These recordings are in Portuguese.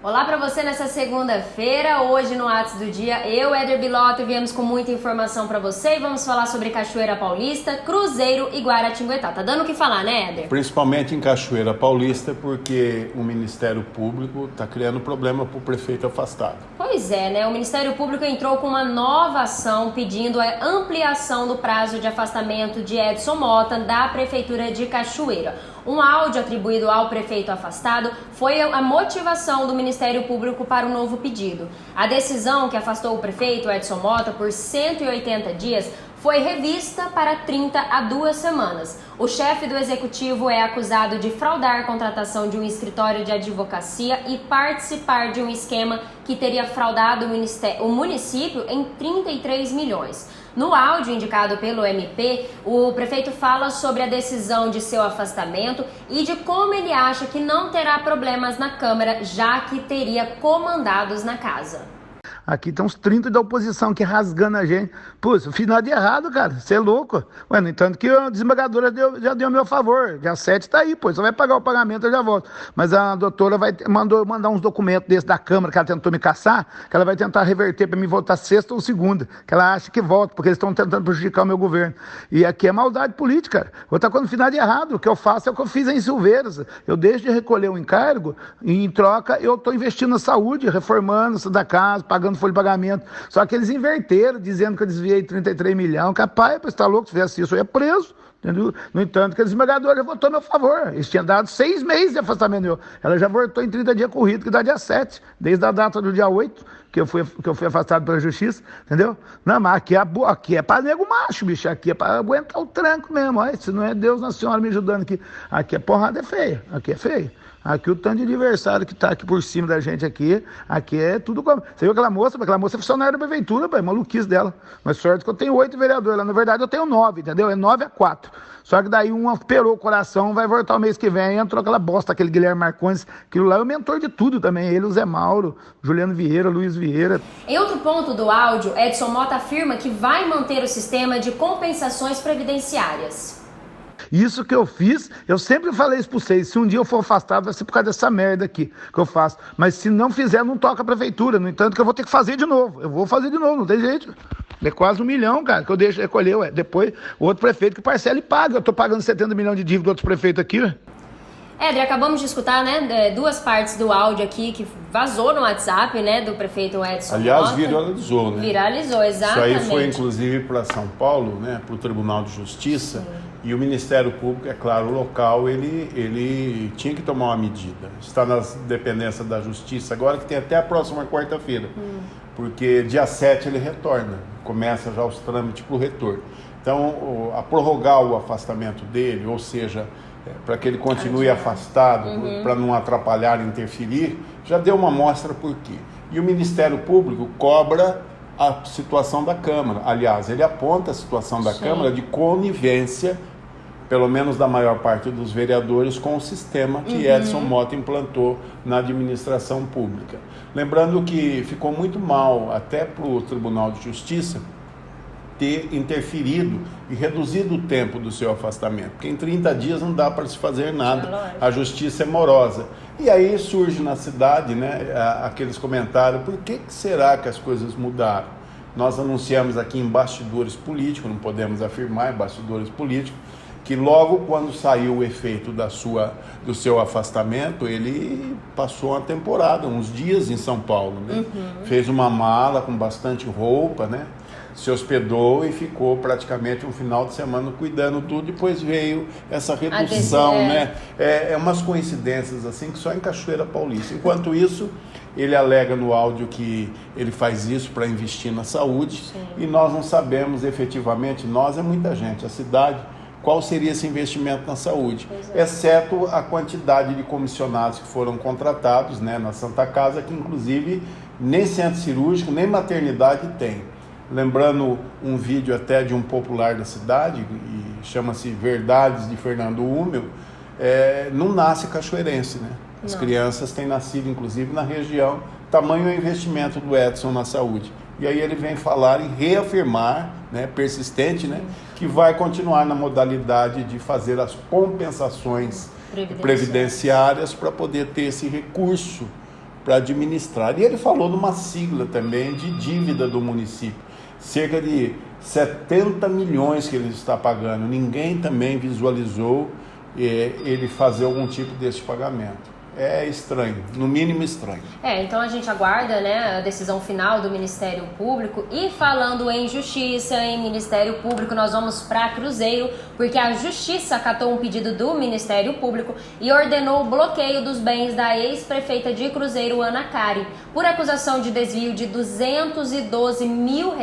Olá para você nessa segunda-feira, hoje no Atos do Dia, eu, Éder Bilotto, viemos com muita informação para você e vamos falar sobre Cachoeira Paulista, Cruzeiro e Guaratinguetá. Tá dando o que falar, né, Éder? Principalmente em Cachoeira Paulista, porque o Ministério Público está criando problema para o prefeito afastado. Pois é, né? O Ministério Público entrou com uma nova ação pedindo a ampliação do prazo de afastamento de Edson Mota da Prefeitura de Cachoeira. Um áudio atribuído ao prefeito afastado foi a motivação do Ministério Público para o novo pedido. A decisão que afastou o prefeito Edson Mota por 180 dias foi revista para 30 a 2 semanas. O chefe do executivo é acusado de fraudar a contratação de um escritório de advocacia e participar de um esquema que teria fraudado o município em 33 milhões. No áudio indicado pelo MP, o prefeito fala sobre a decisão de seu afastamento e de como ele acha que não terá problemas na Câmara, já que teria comandados na casa. Aqui tem uns 30 da oposição que rasgando a gente. Pô, eu fiz nada de errado, cara. Você é louco. Ué, no entanto que a desembargadora já deu a meu favor. Dia 7 tá aí, pô. Só vai pagar o pagamento, eu já volto. Mas a doutora mandou mandar uns documentos desses da Câmara, que ela tentou me caçar, que ela vai tentar reverter para mim voltar sexta ou segunda. Que ela acha que volta, porque eles estão tentando prejudicar o meu governo. E aqui é maldade política, cara. Vou estar quando fiz nada de errado. O que eu faço é o que eu fiz em Silveiras. Eu deixo de recolher o encargo e, em troca, eu estou investindo na saúde, reformando isso da casa, pagando folha de pagamento. Só que eles inverteram, dizendo que eu desviei 33 milhões. Capaz, você está louco, se fizesse isso, eu ia preso. Entendeu? No entanto, que a desembargadora votou a meu favor. Eles tinham dado 6 meses de afastamento meu. Ela já votou em 30 dias corrido, que dá dia 7, desde a data do dia 8, que eu fui afastado pela justiça, entendeu? Não, mas aqui é para nego macho, bicho. Aqui é para aguentar o tranco mesmo. Olha, se não é Deus na Senhora me ajudando aqui. Aqui a porrada é feia. Aqui é feio. Aqui o tanto de adversário que tá aqui por cima da gente aqui é tudo como... Você viu aquela moça? Aquela moça é funcionária da prefeitura, pai, maluquice dela. Mas sorte que eu tenho 8 vereadores lá. Na verdade eu tenho 9, entendeu? É 9-4. Só que daí um operou o coração, vai voltar o mês que vem, entrou aquela bosta, aquele Guilherme Marcondes, aquilo lá é o mentor de tudo também. Ele, o Zé Mauro, Juliano Vieira, Luiz Vieira. Em outro ponto do áudio, Edson Mota afirma que vai manter o sistema de compensações previdenciárias. Isso que eu fiz, eu sempre falei isso para vocês, se um dia eu for afastado vai ser por causa dessa merda aqui que eu faço, mas se não fizer, não toca a prefeitura, no entanto que eu vou ter que fazer de novo, eu vou fazer de novo, não tem jeito, é quase 1 milhão, cara, que eu deixo recolher, ué. Depois o outro prefeito que parcela e paga, eu tô pagando 70 milhões de dívida do outro prefeito aqui, ué. Éder, acabamos de escutar, né, 2 partes do áudio aqui que vazou no WhatsApp, né, do prefeito Edson Aliás, Mota. Viralizou, né? Viralizou, exatamente. Isso aí foi, inclusive, para São Paulo, né, para o Tribunal de Justiça. Sim. E o Ministério Público, é claro, o local, ele tinha que tomar uma medida. Está nas dependências da Justiça agora, que tem até a próxima quarta-feira. Porque dia 7 ele retorna. Começa já os trâmites para o retorno. Então, a prorrogar o afastamento dele, ou seja... para que ele continue afastado, para não atrapalhar, interferir, já deu uma amostra por quê. E o Ministério Público cobra a situação da Câmara. Aliás, ele aponta a situação da Câmara de conivência, pelo menos da maior parte dos vereadores, com o sistema que Edson Mota implantou na administração pública. Lembrando que ficou muito mal, até para o Tribunal de Justiça, ter interferido e reduzido o tempo do seu afastamento, porque em 30 dias não dá para se fazer nada, a justiça é morosa. E aí surge na cidade, né, aqueles comentários, por que será que as coisas mudaram? Nós anunciamos aqui em bastidores políticos, não podemos afirmar em bastidores políticos, que logo quando saiu o efeito do seu afastamento, ele passou uma temporada, uns dias em São Paulo, né? Fez uma mala com bastante roupa, né? Se hospedou e ficou praticamente um final de semana cuidando tudo, depois veio essa redução, né? É umas coincidências assim que só em Cachoeira Paulista. Enquanto isso, ele alega no áudio que ele faz isso para investir na saúde. E nós não sabemos efetivamente, nós é muita gente, a cidade, qual seria esse investimento na saúde, exceto a quantidade de comissionados que foram contratados, né, na Santa Casa, que inclusive nem centro cirúrgico, nem maternidade tem. Lembrando um vídeo até de um popular da cidade, e chama-se Verdades de Fernando Húmel, não nasce cachoeirense, né? As crianças têm nascido, inclusive, na região, tamanho o investimento do Edson na saúde. E aí ele vem falar e reafirmar, né, persistente, né, que vai continuar na modalidade de fazer as compensações previdenciárias para poder ter esse recurso para administrar. E ele falou de uma sigla também de dívida do município, cerca de 70 milhões que ele está pagando. Ninguém também visualizou ele fazer algum tipo desse pagamento. É estranho, no mínimo estranho. Então a gente aguarda, né, a decisão final do Ministério Público. E falando em Justiça, em Ministério Público, nós vamos para Cruzeiro, porque a Justiça acatou um pedido do Ministério Público e ordenou o bloqueio dos bens da ex-prefeita de Cruzeiro, Ana Karen, por acusação de desvio de R$212 mil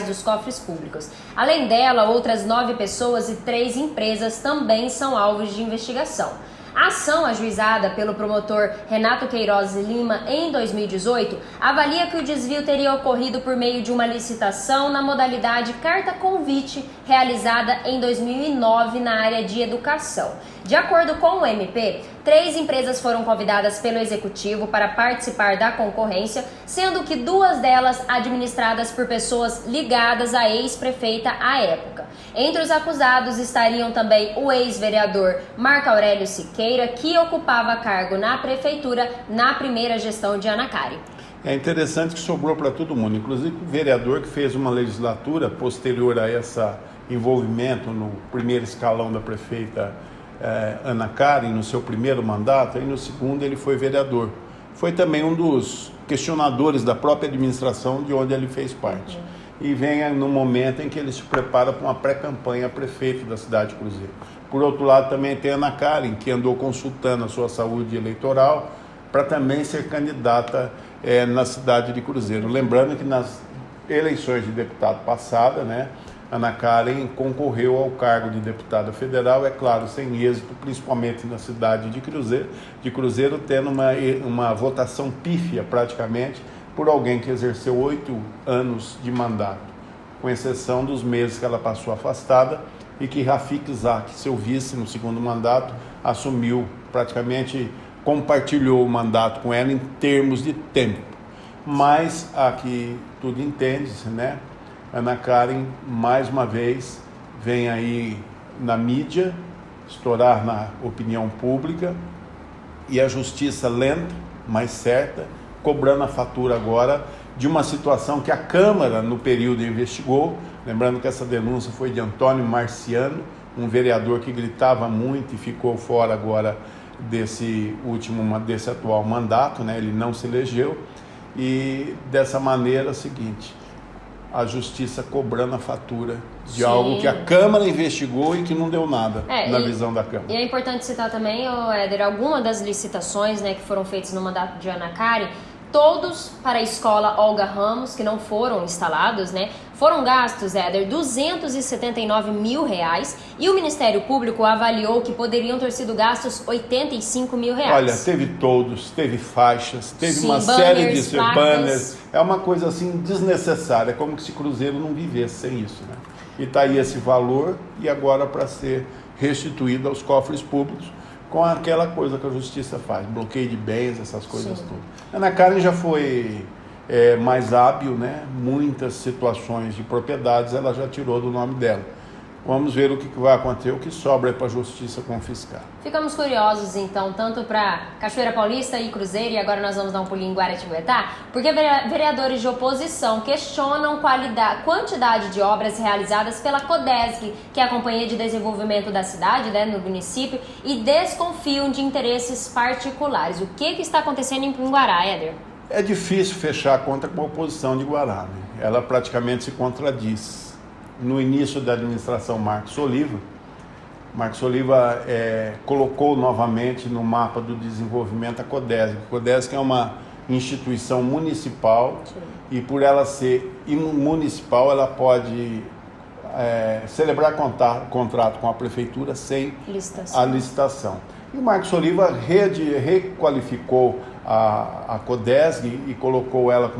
dos cofres públicos. Além dela, outras 9 pessoas e 3 empresas também são alvos de investigação. A ação ajuizada pelo promotor Renato Queiroz Lima em 2018 avalia que o desvio teria ocorrido por meio de uma licitação na modalidade carta-convite realizada em 2009 na área de educação. De acordo com o MP, 3 empresas foram convidadas pelo Executivo para participar da concorrência, sendo que 2 delas administradas por pessoas ligadas à ex-prefeita à época. Entre os acusados estariam também o ex-vereador Marco Aurélio Siqueira, que ocupava cargo na prefeitura na primeira gestão de Ana Karen. É interessante que sobrou para todo mundo, inclusive o vereador que fez uma legislatura posterior a esse envolvimento no primeiro escalão da prefeita Ana Karen, no seu primeiro mandato, e no segundo ele foi vereador. Foi também um dos questionadores da própria administração de onde ele fez parte. E vem no momento em que ele se prepara para uma pré-campanha a prefeito da cidade de Cruzeiro. Por outro lado, também tem a Ana Karen, que andou consultando a sua saúde eleitoral para também ser candidata na cidade de Cruzeiro. Lembrando que nas eleições de deputado passada, né, Ana Karen concorreu ao cargo de deputada federal, é claro, sem êxito, principalmente na cidade de Cruzeiro, tendo uma votação pífia praticamente, por alguém que exerceu 8 anos de mandato, com exceção dos meses que ela passou afastada e que Rafik Zak, seu vice no segundo mandato, assumiu, praticamente compartilhou o mandato com ela em termos de tempo. Mas aqui tudo entende-se, né? Ana Karen, mais uma vez, vem aí na mídia, estourar na opinião pública, e a justiça lenta, mas certa, cobrando a fatura agora de uma situação que a Câmara, no período, investigou. Lembrando que essa denúncia foi de Antônio Marciano, um vereador que gritava muito e ficou fora agora desse atual mandato, né? Ele não se elegeu. E dessa maneira, é o seguinte, a justiça cobrando a fatura de algo que a Câmara investigou e que não deu nada na visão da Câmara. E é importante citar também, Éder, algumas das licitações, né, que foram feitas no mandato de Ana Karen, todos para a escola Olga Ramos, que não foram instalados, né? Foram gastos, Éder, R$279 mil e o Ministério Público avaliou que poderiam ter sido gastos R$85 mil. Olha, teve todos, teve faixas, teve uma série de banners. É uma coisa assim desnecessária, como se Cruzeiro não vivesse sem isso, né? E está aí esse valor e agora para ser restituído aos cofres públicos, com aquela coisa que a justiça faz, bloqueio de bens, essas coisas todas. Ana Karen já foi mais hábil, né? Muitas situações de propriedades ela já tirou do nome dela. Vamos ver o que vai acontecer, o que sobra para a justiça confiscar. Ficamos curiosos, então, tanto para Cachoeira Paulista e Cruzeiro, e agora nós vamos dar um pulinho em Guaratinguetá, porque vereadores de oposição questionam quantidade de obras realizadas pela Codesg, que é a Companhia de Desenvolvimento da cidade, né, no município, e desconfiam de interesses particulares. O que está acontecendo em Pinguará, Éder? É difícil fechar a conta com a oposição de Guará, né? Ela praticamente se contradiz. No início da administração Marcos Oliva colocou novamente no mapa do desenvolvimento a Codesg. A Codesg é uma instituição municipal e por ela ser municipal ela pode celebrar contrato com a prefeitura sem a licitação. E o Marcos Oliva requalificou a Codesg e colocou ela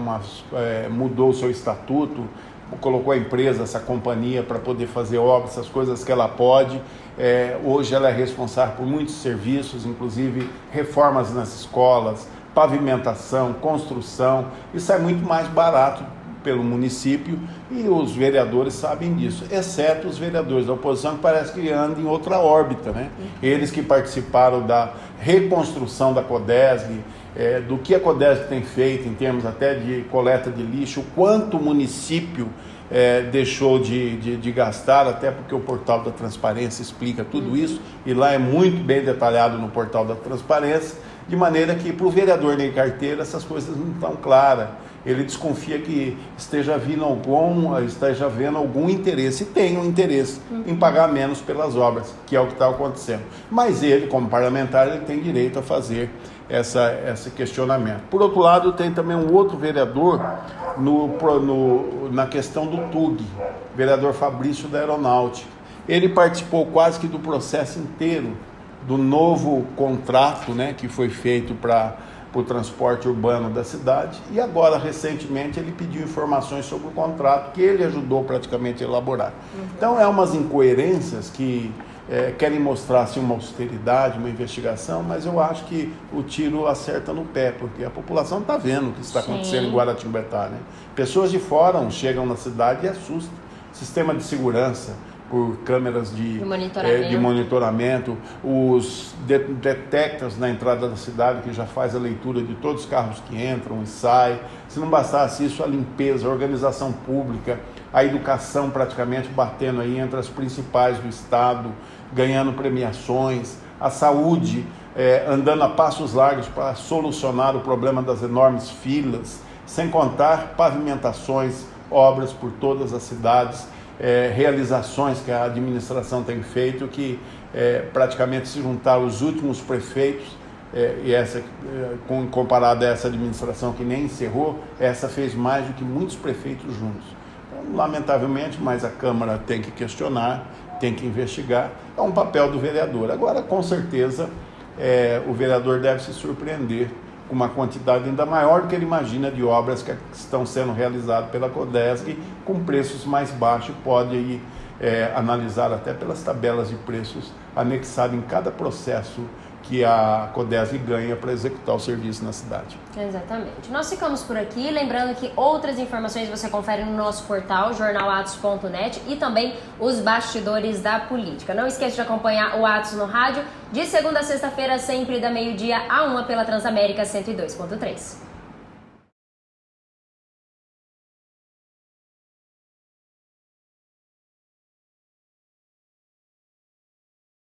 mudou o seu estatuto, colocou a empresa, essa companhia, para poder fazer obras, essas coisas que ela pode. Hoje ela é responsável por muitos serviços, inclusive reformas nas escolas, pavimentação, construção. Isso é muito mais barato pelo município e os vereadores sabem disso, exceto os vereadores da oposição, que parece que andam em outra órbita, né? Eles que participaram da reconstrução da Codesg, do que a Codesg tem feito em termos até de coleta de lixo, o quanto o município deixou de gastar, até porque o portal da transparência explica tudo isso, e lá é muito bem detalhado no portal da transparência, de maneira que para o vereador Ney Carteiro essas coisas não estão claras. Ele desconfia que esteja vendo algum interesse, e tem um interesse em pagar menos pelas obras, que é o que está acontecendo. Mas ele, como parlamentar, ele tem direito a fazer esse questionamento. Por outro lado, tem também um outro vereador na questão do TUG, vereador Fabrício da Aeronáutica. Ele participou quase que do processo inteiro do novo contrato, né, que foi feito para o transporte urbano da cidade, e agora, recentemente, ele pediu informações sobre o contrato que ele ajudou praticamente a elaborar. Então, umas incoerências que querem mostrar assim, uma austeridade, uma investigação, mas eu acho que o tiro acerta no pé, porque a população está vendo o que está acontecendo em Guaratinguetá, né? Pessoas de fora chegam na cidade e assustam. Sistema de segurança, por câmeras de monitoramento, os detectors na entrada da cidade, que já faz a leitura de todos os carros que entram e saem. Se não bastasse isso, a limpeza, a organização pública, a educação praticamente batendo aí entre as principais do estado, ganhando premiações, a saúde andando a passos largos para solucionar o problema das enormes filas, sem contar pavimentações, obras por todas as cidades, realizações que a administração tem feito, que praticamente se juntar os últimos prefeitos, e essa, comparada a essa administração que nem encerrou, essa fez mais do que muitos prefeitos juntos. Então, lamentavelmente, mas a Câmara tem que questionar, tem que investigar, é um papel do vereador. Agora, com certeza, o vereador deve se surpreender com uma quantidade ainda maior do que ele imagina de obras que estão sendo realizadas pela Codesg com preços mais baixos. Pode aí, analisar até pelas tabelas de preços anexadas em cada processo que a Codesg ganha para executar o serviço na cidade. Exatamente. Nós ficamos por aqui, lembrando que outras informações você confere no nosso portal, jornalatos.net, e também os bastidores da política. Não esqueça de acompanhar o Atos no rádio, de segunda a sexta-feira, sempre da meio-dia a 1 pela Transamérica 102.3.